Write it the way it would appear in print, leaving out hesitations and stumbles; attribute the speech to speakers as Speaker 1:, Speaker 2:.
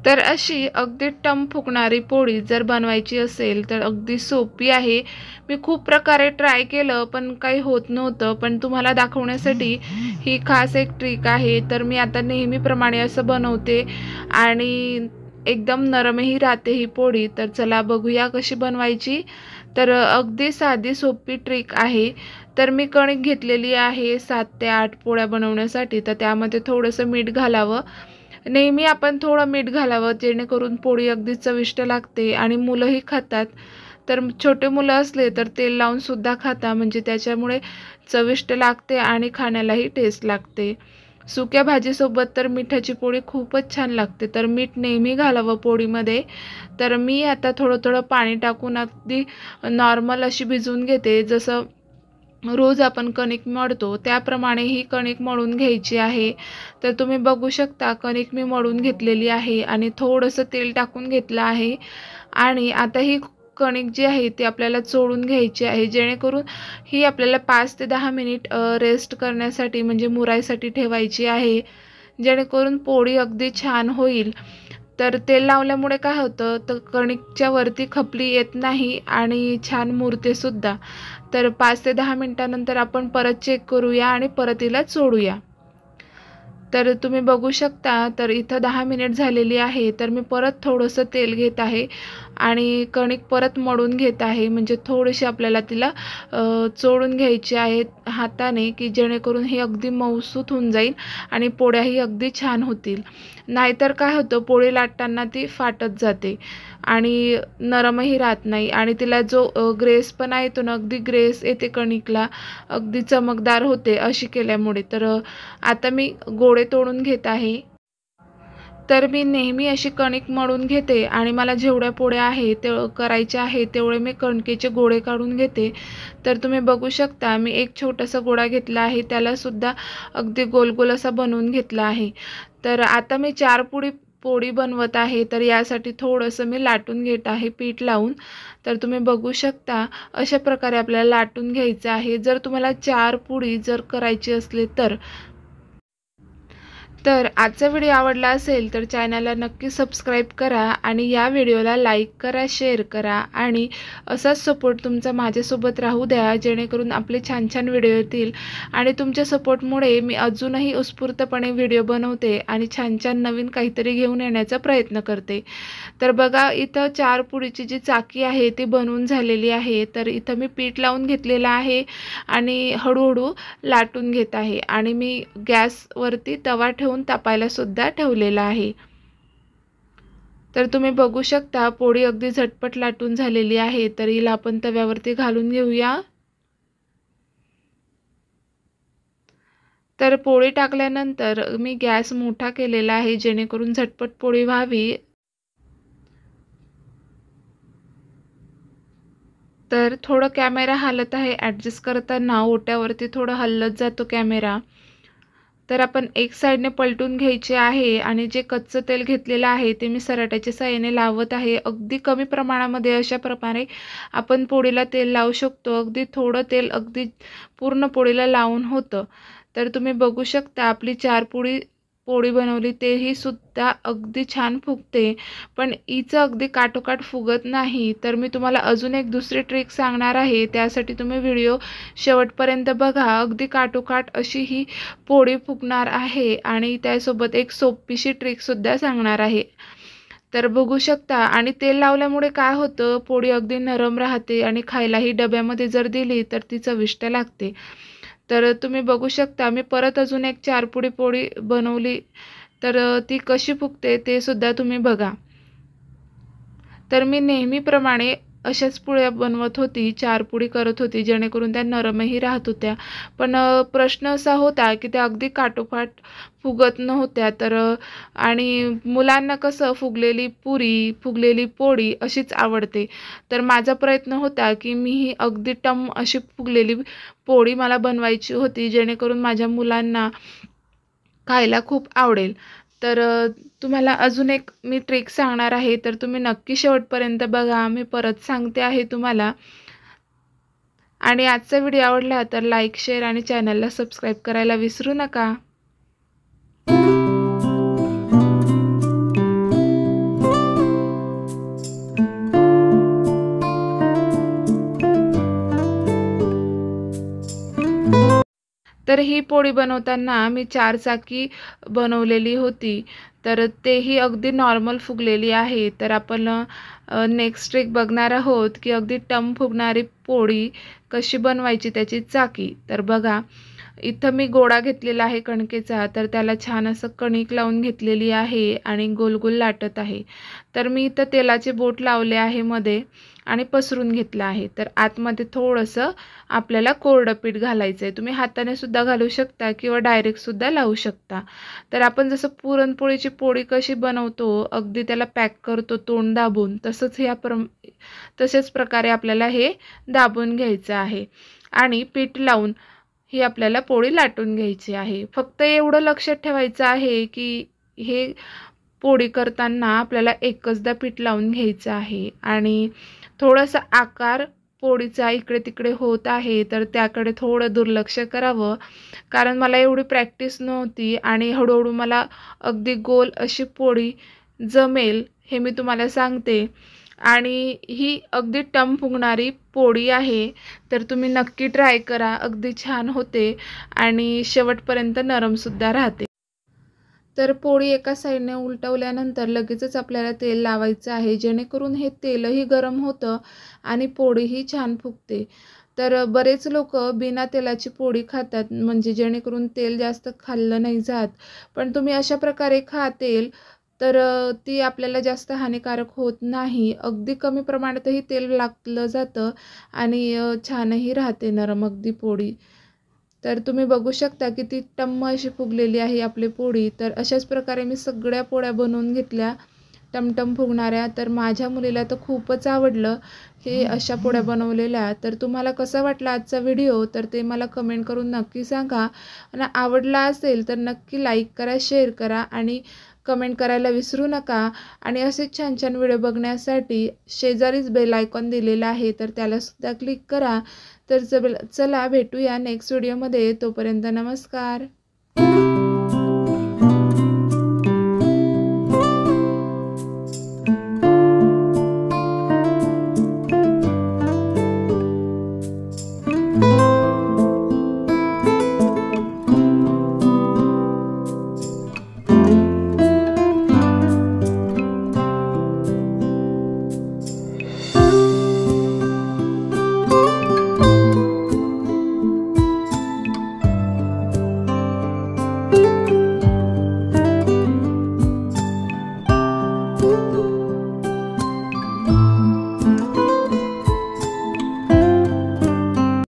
Speaker 1: तर अशी अगदी टम फुगणारी पोळी जर बनवायची असेल तर अगदी सोपी आहे। मी खूप प्रकारे ट्राय केलं पण काही होत नव्हतं, पण तुम्हाला दाखवण्यासाठी ही खास एक ट्रिक आहे। तर मी आता नेहमीप्रमाणे असं बनवते आणि एकदम नरमही राहते ही पोळी। तर चला बघूया कशी बनवायची। तर अगदी साधी सोपी ट्रिक आहे। तर मी कणिक घेतलेली आहे 7 ते 8 पोळ्या बनवण्यासाठी। तर त्यामध्ये थोडंसं मीठ घालावं। नेहमी आपण थोडं मीठ घालावं जेणेकरून पोळी अगदी चविष्ट लागते आणि मुलंही खातात। तर छोटे मुलं असले तर तेल लावून सुद्धा खाता, म्हणजे त्याच्यामुळे चविष्ट लागते आणि खाण्यालाही टेस्ट लागते। सुक्या भाजीसोबत तर मिठाची पोळी खूपच छान लागते। तर मीठ नेहमी घालावं पोळीमध्ये। तर मी आता थोडं थोडं पाणी टाकून अगदी नॉर्मल अशी भिजवून घेते, जसं रोज आपण कणिक मळतो त्याप्रमाणे ही कणिक मळून घ्यायची आहे। तर तुम्ही बघू शकता कणिक मी मळून घेतलेली आहे आणि थोडंसं तेल टाकून घेतलं आहे। आणि आता ही कणिक जी आहे ती आपल्याला चोळून घ्यायची आहे, जेणेकरून ही आपल्याला 5 ते 10 मिनिट रेस्ट करण्यासाठी म्हणजे मुरायसाठी ठेवायची आहे, जेणेकरून पोळी अगदी छान होईल। तर तेल लावल्यामुळे काय होतं, तर कणिकच्या वरती खपली येत नाही आणि छान मुरते सुद्धा। तर 5 ते 10 मिनिटानंतर आपण परत चेक करूया आणि परत हिला चोळूया। तर तुम्ही बघू शकता तर इथं 10 मिनिट झालेली आहे। तर मी परत थोडंसं तेल घेत आहे आणि कणिक परत मळून घेत आहे, म्हणजे थोडीशी आपल्याला तिला चोळून घ्यायची आहे हाताने, की जेणेकरून ही अगदी मऊसूत होऊन जाईल आणि पोळ्याही अगदी छान होतील। नाहीतर काय होतं, पोळी लाटताना ती फाटत जाते आणि नरमही राहत नाही आणि तिला जो ग्रेसपणा येतो ना, अगदी ग्रेस येते कणिकला, अगदी चमकदार होते अशी केल्यामुळे। तर आता मी गोळे तोडून घेत आहे। तर मी नेहमी अशी कणिक मळून घेते आणि मला जेवढ्या पोळ्या आहे ते करायच्या आहे तेवढे मी कणकेचे गोळे काढून घेते। तर तुम्ही बघू शकता मी एक छोटासा गोळा घेतला आहे, त्याला सुद्धा अगदी गोल गोल असा बनवून घेतला आहे। तर आता मी 4 पोळी बनवत आहे, तर यासाठी थोडंसं मी लाटून घेत आहे पीठ लावून। तर तुम्ही बघू शकता अशा प्रकारे आपल्याला लाटून घ्यायचं आहे, जर तुम्हाला 4 पोळी जर करायची असली तर। तर आजचा व्हिडिओ आवडला असेल तर चॅनलला नक्की सबस्क्राईब करा आणि या व्हिडिओला लाईक करा, शेअर करा आणि असाच सपोर्ट तुमचा माझ्यासोबत राहू द्या, जेणेकरून आपले छान छान व्हिडिओ येतील आणि तुमच्या सपोर्टमुळे मी अजूनही उत्स्फूर्तपणे व्हिडिओ बनवते आणि छान छान नवीन काहीतरी घेऊन येण्याचा प्रयत्न करते। तर बघा इथं 4 पोळीची जी चाकी आहे ती बनवून झालेली आहे। तर इथं मी पीठ लावून घेतलेलं आहे आणि हळूहळू लाटून घेत आहे आणि मी गॅसवरती तवा ठेवून तापायला सुद्धा ठेवलेला आहे। तर तुम्ही बघू शकता पोळी अगदी झटपट लाटून झालेली आहे। तर हिला आपण तव्यावरती घालून घेऊया। तर पोळी टाकल्यानंतर मी गॅस मोठा केलेला आहे, जेणेकरून झटपट पोळी व्हावी। तर थोडं कॅमेरा हलत आहे, ॲडजस्ट करताना ओट्यावरती थोडं हलत जातो कॅमेरा। तर आपण एक साईडने पलटून घ्यायचे आहे आणि जे कच्चं तेल घेतलेलं आहे ते मी सराट्याच्या साहाय्याने लावत आहे। अगदी कमी प्रमाणामध्ये अशा प्रकारे आपण पोळीला तेल लावू शकतो। अगदी थोडं तेल अगदी पूर्ण पोळीला लावून होतं। तर तुम्ही बघू शकता आपली 4 पोळी बनवली, तेही सुद्धा अगदी छान फुगते, पण हिचं अगदी काठोकाठ फुगत नाही। तर मी तुम्हाला अजून एक दुसरी ट्रिक सांगणार आहे, त्यासाठी तुम्ही व्हिडिओ शेवटपर्यंत बघा। अगदी काठोकाठ अशी ही पोळी फुगणार आहे आणि त्यासोबत एक सोपीशी ट्रिकसुद्धा सांगणार आहे। तर बघू शकता आणि तेल लावल्यामुळे काय होतं, पोळी अगदी नरम राहते आणि खायलाही डब्यामध्ये जर दिली तर ती चविष्ट लागते। तर तुम्ही बघू शकता मी परत अजून एक 4 पोळी बनवली, तर ती कशी फुगते ते सुद्धा तुम्ही बघा। तर मी नेहमीप्रमाणे अशाच पोळ्या बनवत होती, 4 पोळी करत होती, जेणेकरून त्या नरमही राहत होत्या। पण प्रश्न असा होता की त्या अगदी काठोकाठ फुगत नव्हत्या। तर आणि मुलांना कसं फुगलेली पोळी अशीच आवडते। तर माझा प्रयत्न होता की मी ही अगदी टम अशी फुगलेली पोळी मला बनवायची होती, जेणेकरून माझ्या मुलांना खायला खूप आवडेल। तर तुम्हाला अजून एक मी ट्रिक सांगणार आहे, तर तुम्ही नक्की शेवटपर्यंत बघा। मी परत सांगते आहे तुम्हाला। आणि आजचा व्हिडिओ आवडला तर लाईक, शेअर आणि चॅनलला सबस्क्राईब करायला विसरू नका। तर ही पोळी बनवताना मी 4 चाकी बनवलेली होती, तर तेही अगदी नॉर्मल फुगलेली आहे. तर आपण नेक्स्ट ट्रिक बघणार आहोत, की अगदी टम फुगणारी पोळी कशी बनवायची त्याची चाकी. तर बघा, इथं मी गोळा घेतलेला आहे कणकेचा, तर त्याला छान असं कणिक लावून घेतलेली आहे आणि गोल-गोल लाटत आहे. तर मी इथं तेलाचे बोट लावले आहे मध्ये आणि पसरून घेतलं आहे. तर आतमध्ये थोडंसं आपल्याला कोरडं पीठ घालायचं आहे. तुम्ही हाताने सुद्धा घालू शकता किंवा डायरेक्ट सुद्धा लावू शकता. तर आपण जसं पुरणपोळीची पोळी कशी बनवतो, अगदी त्याला पॅक करतो तोंड दाबून, तसेच प्रकारे आपल्याला हे दाबून घ्यायचं आहे आणि पीठ लावून ही आपल्याला पोळी लाटून घ्यायची आहे. फक्त एवढं लक्षात ठेवायचं आहे, की हे पोळी करताना आपल्याला एकचदा पीठ लावून घ्यायचं आहे आणि थोडासा आकार पोळीचा इकडे-तिकडे होत आहे, तर त्याकडे थोडं दुर्लक्ष करावं. कारण मला एवढी प्रॅक्टिस नव्हती आणि हळू मला अगदी गोल अशी पोळी जमेल हे मी तुम्हाला सांगते. आणि ही अगदी टम फुगणारी पोळी आहे, तर तुम्ही नक्की ट्राय करा. अगदी छान होते आणि शेवटपर्यंत नरमसुद्धा राहते. तर पोळी एका साईडने उलटवल्यानंतर लगेचच आपल्याला तेल लावायचं आहे, जेणेकरून हे तेलही गरम होतं आणि पोळीही छान फुगते. तर बरेच लोकं बिना तेलाची पोळी खातात, म्हणजे जेणेकरून तेल जास्त खाल्लं नाही जात. पण तुम्ही अशा प्रकारे खा तेल, तर ती आपल्याला जास्त हानिकारक होत नाही. अगदी कमी प्रमाणातही तेल लागलं जातं आणि छानही राहते नरम अगदी पोळी. तर तुम्ही बघू शकता की ती टम्म अशी फुगलेली आहे आपली पोळी. तर अशाच प्रकारे मी सगळ्या पोळ्या बनवून घेतल्या टमटम फुगणाऱ्या. तर माझ्या मुलीला तर खूपच आवडलं हे अशा पोळ्या बनवलेल्या. तर तुम्हाला कसा वाटला आजचा व्हिडिओ, तर ते मला कमेंट करून नक्की सांगा. आणि आवडला असेल तर नक्की लाईक करा, शेअर करा आणि कमेंट करायला विसरू नका. आणि असेच छान छान व्हिडिओ बघण्यासाठी शेजारीच बेल आयकॉन दिलेला आहे, तर त्यालासुद्धा क्लिक करा. तर चला भेटूया नेक्स्ट व्हिडिओमध्ये. तोपर्यंत नमस्कार.